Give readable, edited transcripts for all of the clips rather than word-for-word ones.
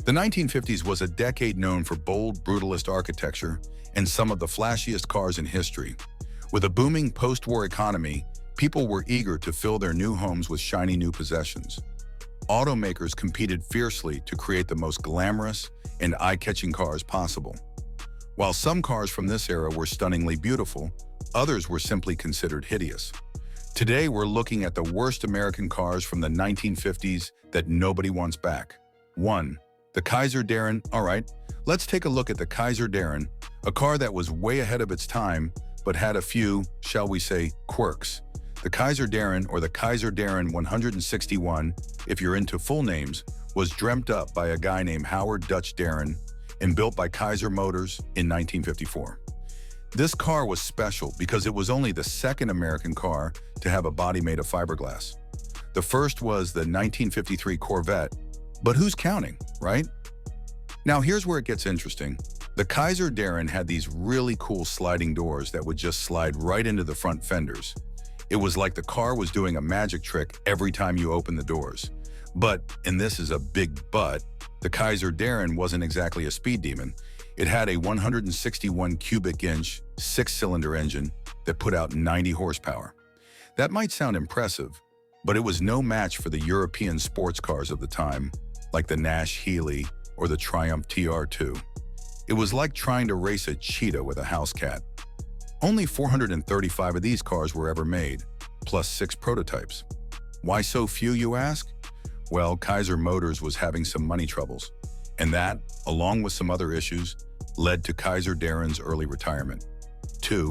The 1950s was a decade known for bold, brutalist architecture and some of the flashiest cars in history. With a booming post-war economy, people were eager to fill their new homes with shiny new possessions. Automakers competed fiercely to create the most glamorous and eye-catching cars possible. While some cars from this era were stunningly beautiful, others were simply considered hideous. Today, we're looking at the worst American cars from the 1950s that nobody wants back. 1. The Kaiser Darren. All right, let's take a look at the Kaiser Darren, a car that was way ahead of its time, but had a few, shall we say, quirks. The Kaiser Darren, or the Kaiser Darren 161, if you're into full names, was dreamt up by a guy named Howard Dutch Darren and built by Kaiser Motors in 1954. This car was special because it was only the second American car to have a body made of fiberglass. The first was the 1953 Corvette, but who's counting, right? Now here's where it gets interesting. The Kaiser Darren had these really cool sliding doors that would just slide right into the front fenders. It was like the car was doing a magic trick every time you opened the doors. But, and this is a big but, the Kaiser Darren wasn't exactly a speed demon. It had a 161 cubic inch, 6-cylinder engine that put out 90 horsepower. That might sound impressive, but it was no match for the European sports cars of the time, like the Nash Healey or the Triumph TR2. It was like trying to race a cheetah with a house cat. Only 435 of these cars were ever made, plus 6 prototypes. Why so few, you ask? Well, Kaiser Motors was having some money troubles, and that, along with some other issues, led to Kaiser Darren's early retirement. 2.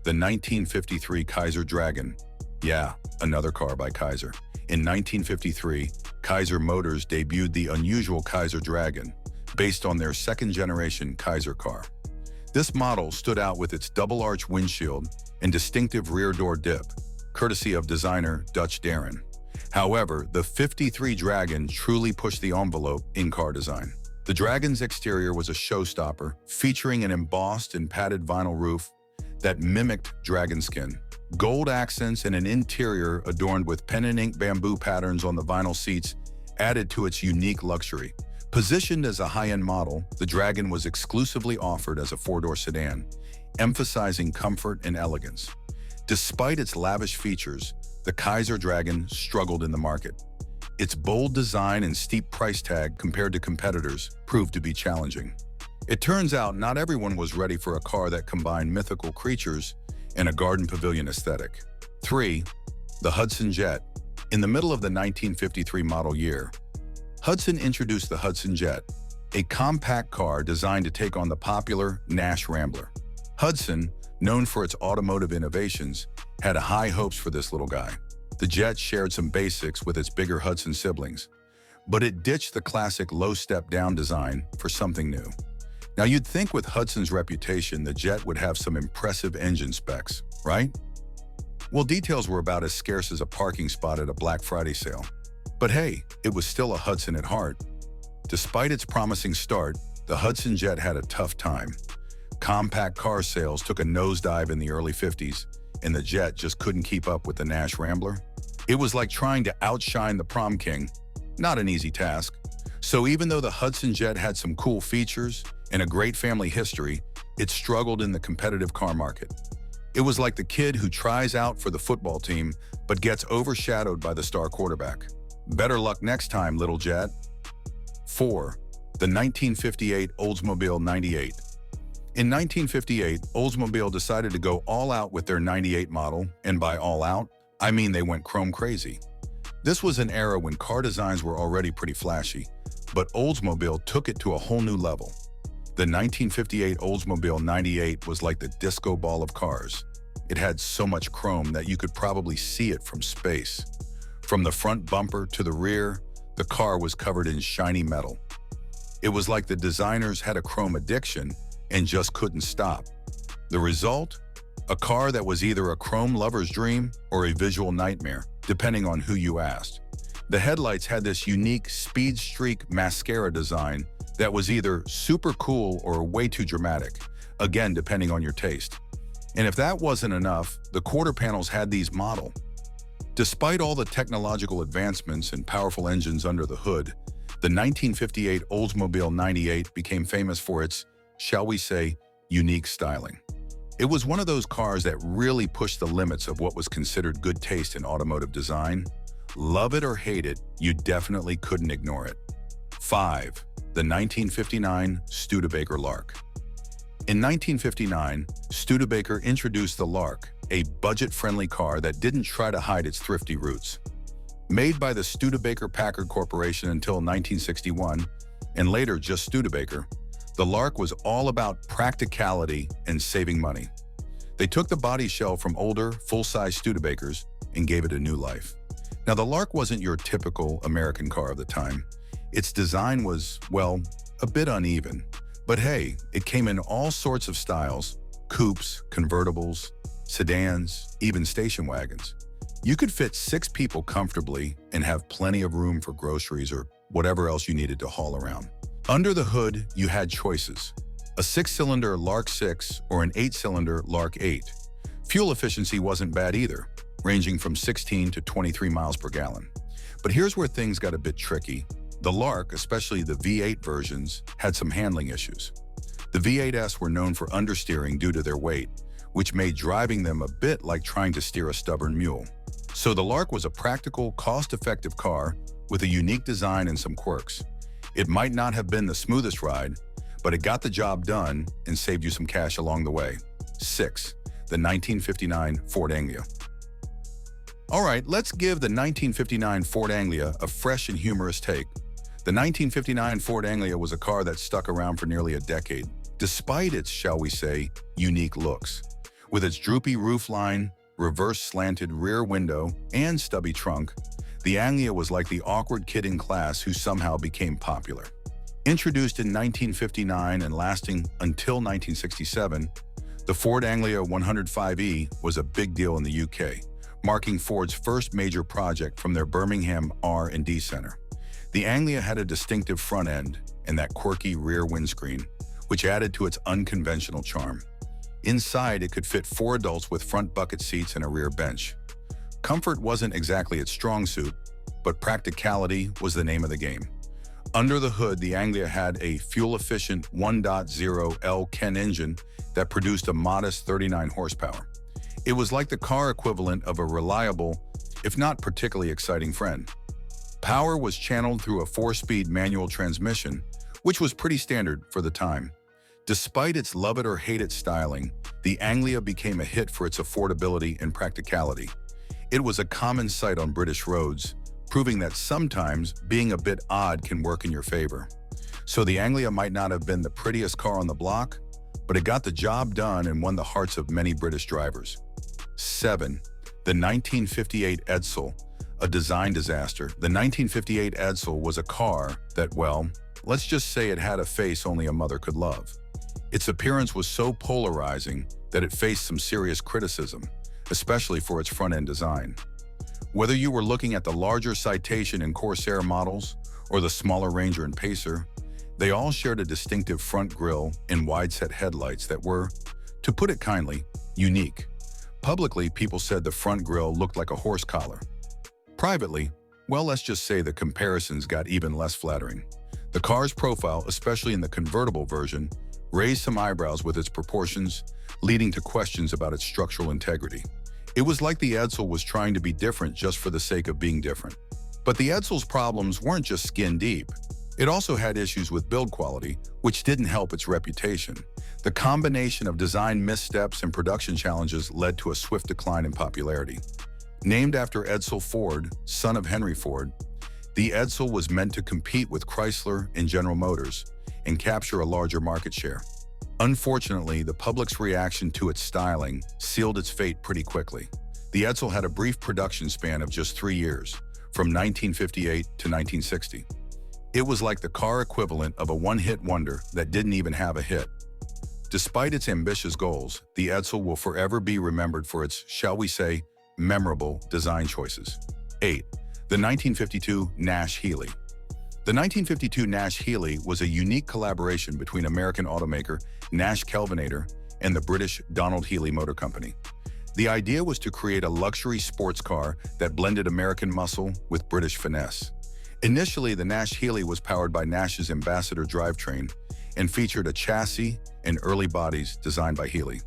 The 1953 Kaiser Dragon. Yeah, another car by Kaiser. In 1953, Kaiser Motors debuted the unusual Kaiser Dragon, based on their second-generation Kaiser car. This model stood out with its double-arch windshield and distinctive rear-door dip, courtesy of designer Dutch Darren. However, the 53 Dragon truly pushed the envelope in car design. The Dragon's exterior was a showstopper, featuring an embossed and padded vinyl roof that mimicked dragon skin, gold accents, and an interior adorned with pen and ink bamboo patterns on the vinyl seats added to its unique luxury. Positioned as a high-end model, the Dragon was exclusively offered as a 4-door sedan, emphasizing comfort and elegance. Despite its lavish features, the Kaiser Dragon struggled in the market. Its bold design and steep price tag compared to competitors proved to be challenging. It turns out not everyone was ready for a car that combined mythical creatures and a garden pavilion aesthetic. 3. The Hudson Jet. In the middle of the 1953 model year, Hudson introduced the Hudson Jet, a compact car designed to take on the popular Nash Rambler. Hudson, known for its automotive innovations, had high hopes for this little guy. The Jet shared some basics with its bigger Hudson siblings, but it ditched the classic low step-down design for something new. Now you'd think with Hudson's reputation, the Jet would have some impressive engine specs, right? Well, details were about as scarce as a parking spot at a Black Friday sale. But hey, it was still a Hudson at heart. Despite its promising start, the Hudson Jet had a tough time. Compact car sales took a nosedive in the early 50s, and the Jet just couldn't keep up with the Nash Rambler. It was like trying to outshine the prom king. Not an easy task. So even though the Hudson Jet had some cool features and a great family history, it struggled in the competitive car market. It was like the kid who tries out for the football team but gets overshadowed by the star quarterback. Better luck next time, little Jet. 4. The 1958 Oldsmobile 98. In 1958, Oldsmobile decided to go all out with their 98 model, and by all out, I mean they went chrome crazy. This was an era when car designs were already pretty flashy, but Oldsmobile took it to a whole new level. The 1958 Oldsmobile 98 was like the disco ball of cars. It had so much chrome that you could probably see it from space. From the front bumper to the rear, the car was covered in shiny metal. It was like the designers had a chrome addiction and just couldn't stop. The result? A car that was either a chrome lover's dream or a visual nightmare, depending on who you asked. The headlights had this unique speed streak mascara design that was either super cool or way too dramatic, again depending on your taste. And if that wasn't enough, the quarter panels had these model. Despite all the technological advancements and powerful engines under the hood, The 1958 Oldsmobile 98 became famous for its, shall we say, unique styling. It was one of those cars that really pushed the limits of what was considered good taste in automotive design. Love it or hate it, you definitely couldn't ignore it. 5. The 1959 Studbaker Lark. In 1959, Studbaker introduced the Lark, a budget-friendly car that didn't try to hide its thrifty roots. Made by the Studbaker Packard Corporation until 1961, and later just Studbaker, the Lark was all about practicality and saving money. They took the body shell from older, full-size Studebakers and gave it a new life. Now, the Lark wasn't your typical American car of the time. Its design was, well, a bit uneven. But hey, it came in all sorts of styles: coupes, convertibles, sedans, even station wagons. You could fit 6 people comfortably and have plenty of room for groceries or whatever else you needed to haul around. Under the hood, you had choices: a 6-cylinder Lark 6 or an 8-cylinder Lark 8. Fuel efficiency wasn't bad either, ranging from 16 to 23 miles per gallon. But here's where things got a bit tricky. The Lark, especially the V8 versions, had some handling issues. The V8s were known for understeering due to their weight, which made driving them a bit like trying to steer a stubborn mule. So the Lark was a practical, cost-effective car with a unique design and some quirks. It might not have been the smoothest ride, but it got the job done and saved you some cash along the way. 6. The 1959 Ford Anglia. All right, let's give the 1959 Ford Anglia a fresh and humorous take. The 1959 Ford Anglia was a car that stuck around for nearly a decade, despite its, shall we say, unique looks. With its droopy roofline, reverse slanted rear window, and stubby trunk, the Anglia was like the awkward kid in class who somehow became popular. Introduced in 1959 and lasting until 1967, the Ford Anglia 105e was a big deal in the UK, marking Ford's first major project from their Birmingham R&D center. The Anglia had a distinctive front end and that quirky rear windscreen, which added to its unconventional charm. Inside, it could fit 4 adults with front bucket seats and a rear bench. Comfort wasn't exactly its strong suit, but practicality was the name of the game. Under the hood, the Anglia had a fuel-efficient 1.0 L Ken engine that produced a modest 39 horsepower. It was like the car equivalent of a reliable, if not particularly exciting friend. Power was channeled through a 4-speed manual transmission, which was pretty standard for the time. Despite its love it or hate it styling, the Anglia became a hit for its affordability and practicality. It was a common sight on British roads, proving that sometimes being a bit odd can work in your favor. So the Anglia might not have been the prettiest car on the block, but it got the job done and won the hearts of many British drivers. 7. The 1958 Edsel, a design disaster. The 1958 Edsel was a car that, well, let's just say it had a face only a mother could love. Its appearance was so polarizing that it faced some serious criticism, especially for its front-end design. Whether you were looking at the larger Citation and Corsair models or the smaller Ranger and Pacer, they all shared a distinctive front grille and wide-set headlights that were, to put it kindly, unique. Publicly, people said the front grille looked like a horse collar. Privately, well, let's just say the comparisons got even less flattering. The car's profile, especially in the convertible version, raised some eyebrows with its proportions, leading to questions about its structural integrity. It was like the Edsel was trying to be different just for the sake of being different. But the Edsel's problems weren't just skin deep. It also had issues with build quality, which didn't help its reputation. The combination of design missteps and production challenges led to a swift decline in popularity. Named after Edsel Ford, son of Henry Ford, the Edsel was meant to compete with Chrysler and General Motors and capture a larger market share. Unfortunately, the public's reaction to its styling sealed its fate pretty quickly. The Edsel had a brief production span of just 3 years, from 1958 to 1960. It was like the car equivalent of a one-hit wonder that didn't even have a hit. Despite its ambitious goals, the Edsel will forever be remembered for its, shall we say, memorable design choices. 8. The 1952 Nash Healey. The 1952 Nash Healey was a unique collaboration between American automaker Nash Kelvinator and the British Donald Healey Motor Company. The idea was to create a luxury sports car that blended American muscle with British finesse. Initially, the Nash Healey was powered by Nash's Ambassador drivetrain and featured a chassis and early bodies designed by Healey.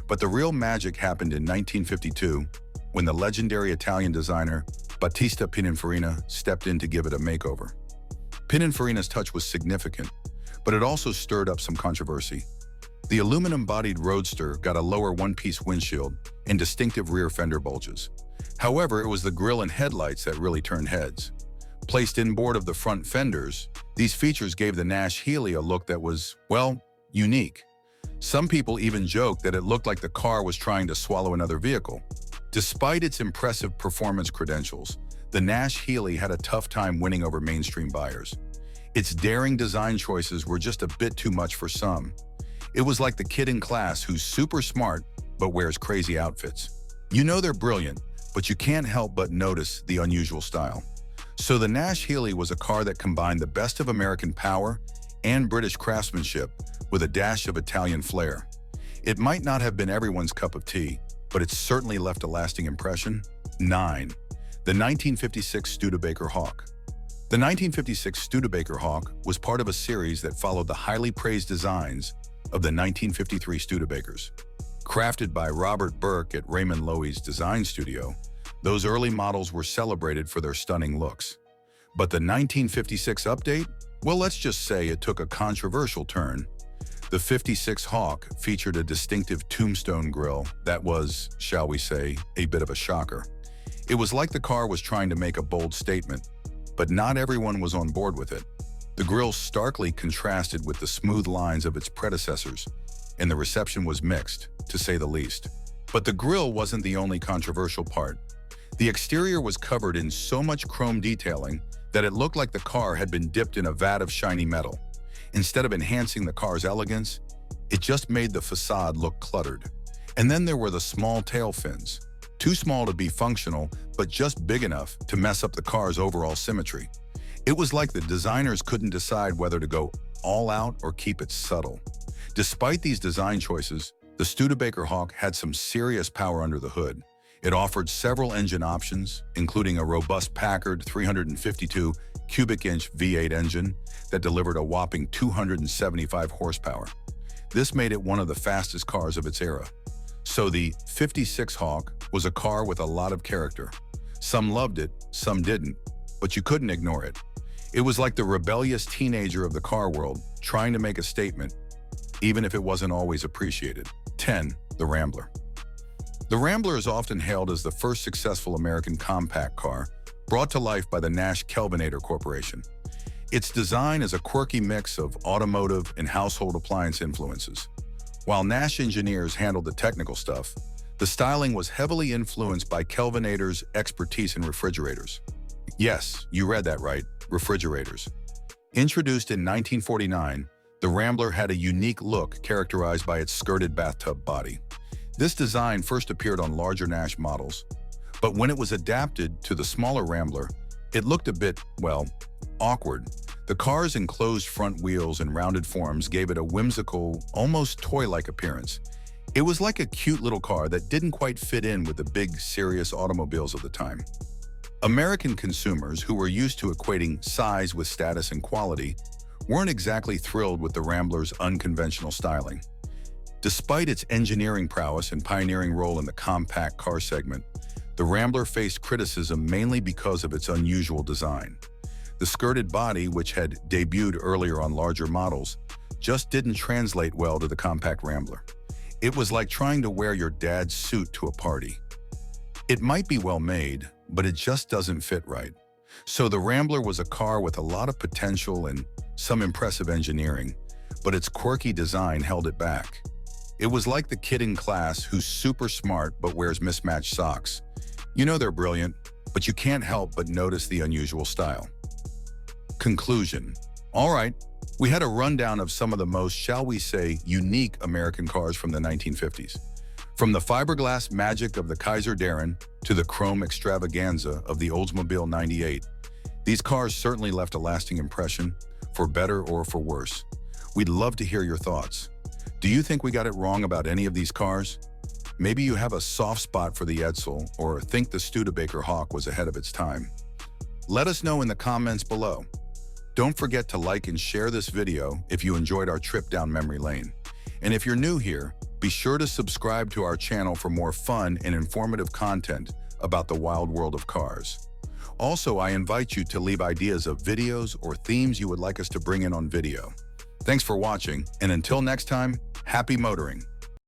But the real magic happened in 1952 when the legendary Italian designer Battista Pininfarina stepped in to give it a makeover. Pininfarina's touch was significant, but it also stirred up some controversy. The aluminum-bodied Roadster got a lower one-piece windshield and distinctive rear fender bulges. However, it was the grille and headlights that really turned heads. Placed inboard of the front fenders, these features gave the Nash Healey a look that was, well, unique. Some people even joked that it looked like the car was trying to swallow another vehicle. Despite its impressive performance credentials, the Nash Healey had a tough time winning over mainstream buyers. Its daring design choices were just a bit too much for some. It was like the kid in class who's super smart but wears crazy outfits. You know they're brilliant, but you can't help but notice the unusual style. So the Nash Healey was a car that combined the best of American power and British craftsmanship with a dash of Italian flair. It might not have been everyone's cup of tea, but it certainly left a lasting impression. 9. The 1956 Studbaker Hawk. The 1956 Studbaker Hawk was part of a series that followed the highly praised designs of the 1953 Studebakers. Crafted by Robert Burke at Raymond Loewy's design studio, those early models were celebrated for their stunning looks. But the 1956 update? Well, let's just say it took a controversial turn. The 56 Hawk featured a distinctive tombstone grille that was, shall we say, a bit of a shocker. It was like the car was trying to make a bold statement, but not everyone was on board with it. The grille starkly contrasted with the smooth lines of its predecessors, and the reception was mixed, to say the least. But the grille wasn't the only controversial part. The exterior was covered in so much chrome detailing that it looked like the car had been dipped in a vat of shiny metal. Instead of enhancing the car's elegance, it just made the facade look cluttered. And then there were the small tail fins. Too small to be functional, but just big enough to mess up the car's overall symmetry. It was like the designers couldn't decide whether to go all out or keep it subtle. Despite these design choices, the Studbaker Hawk had some serious power under the hood. It offered several engine options, including a robust Packard 352 cubic inch V8 engine that delivered a whopping 275 horsepower. This made it one of the fastest cars of its era. So the 56 Hawk was a car with a lot of character. Some loved it, some didn't, but you couldn't ignore it. It was like the rebellious teenager of the car world trying to make a statement, even if it wasn't always appreciated. 10. The Rambler. The Rambler is often hailed as the first successful American compact car brought to life by the Nash Kelvinator Corporation. Its design is a quirky mix of automotive and household appliance influences. While Nash engineers handled the technical stuff, the styling was heavily influenced by Kelvinator's expertise in refrigerators. Yes, you read that right, refrigerators. Introduced in 1949, the Rambler had a unique look characterized by its skirted bathtub body. This design first appeared on larger Nash models, but when it was adapted to the smaller Rambler, it looked a bit, well, awkward. The car's enclosed front wheels and rounded forms gave it a whimsical, almost toy-like appearance. It was like a cute little car that didn't quite fit in with the big, serious automobiles of the time. American consumers, who were used to equating size with status and quality, weren't exactly thrilled with the Rambler's unconventional styling. Despite its engineering prowess and pioneering role in the compact car segment, the Rambler faced criticism mainly because of its unusual design. The skirted body, which had debuted earlier on larger models, just didn't translate well to the compact Rambler. It was like trying to wear your dad's suit to a party. It might be well made, but it just doesn't fit right. So the Rambler was a car with a lot of potential and some impressive engineering, but its quirky design held it back. It was like the kid in class who's super smart but wears mismatched socks. You know they're brilliant, but you can't help but notice the unusual style. Conclusion. All right, we had a rundown of some of the most, shall we say, unique American cars from the 1950s. From the fiberglass magic of the Kaiser Darren to the chrome extravaganza of the Oldsmobile 98, these cars certainly left a lasting impression, for better or for worse. We'd love to hear your thoughts. Do you think we got it wrong about any of these cars? Maybe you have a soft spot for the Edsel or think the Studbaker Hawk was ahead of its time. Let us know in the comments below. Don't forget to like and share this video if you enjoyed our trip down memory lane. And if you're new here, be sure to subscribe to our channel for more fun and informative content about the wild world of cars. Also, I invite you to leave ideas of videos or themes you would like us to bring in on video. Thanks for watching, and until next time, happy motoring.